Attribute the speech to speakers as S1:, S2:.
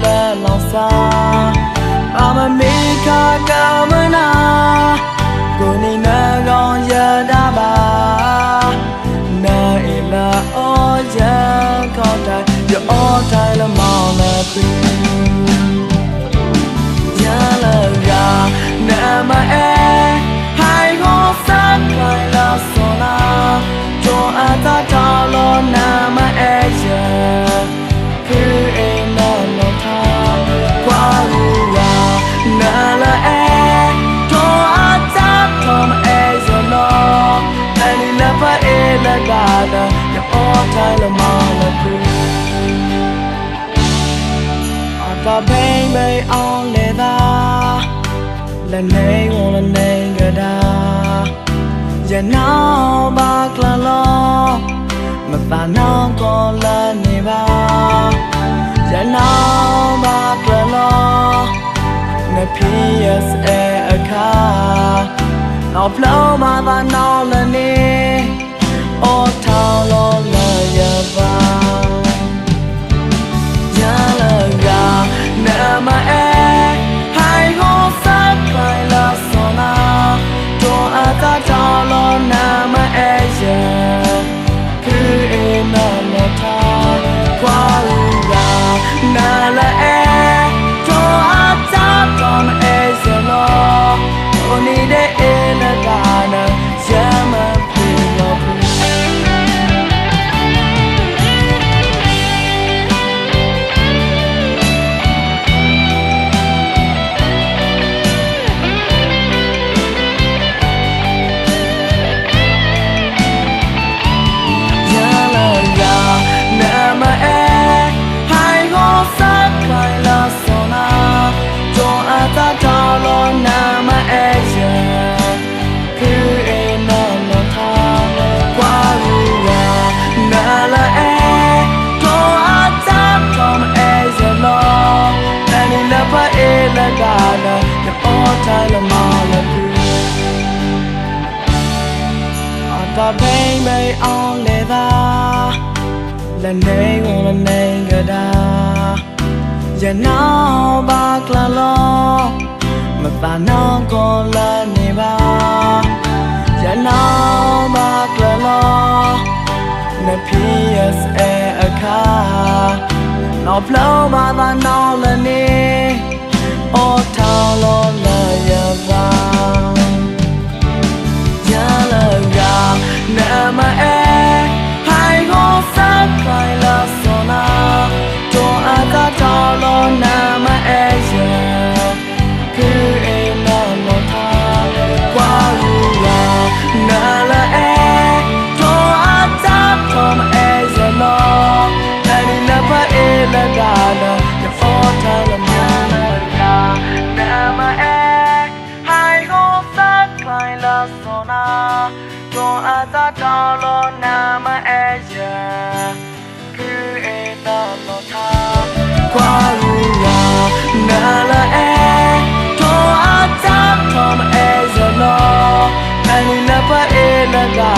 S1: la lonsa Mama mika kamana Kuni na gong ya da ba Na ila o ya kong tai Yo o tai la mong la pri Ya la ya na ma e Hai go sa kai la so na Jo a ta ta lo na ma e ya Gada, you all time the mama Ata baby on leather, the name on the name gada. Ya now bakla lo, mapana kola neba. Ya now bakla lo, me PSA a car. Now blow my van all the knee. Oh, tao lo la ya ba ya la ga na ma e hai go sa kai la so na to a ta tao lo na ma e ya ku e na la ta kwa lu ga na la e to a ta to ma e ya lo oni de e la ga na ya ma pi lo Gada, you all time the mama Ata baby on leather, the name on the name gada. Ya now bakla lo, mapana kola neba. Ya now bakla lo, me PSA a car. Now blow my van all the knee. Oh, tao lo la ya ba ya la ga na ma e hai go sa kai la so na to a ta tao lo na ma e ya ku e na no ta kwa lu ga na la e to a ta to ma e ya lo na ni na pa e la ga na ya all time la ma Sona, don't ata talo na ma eja, ku eta no ta, kwaluwa na la e, to ata tom eja no, ani na pa e la ga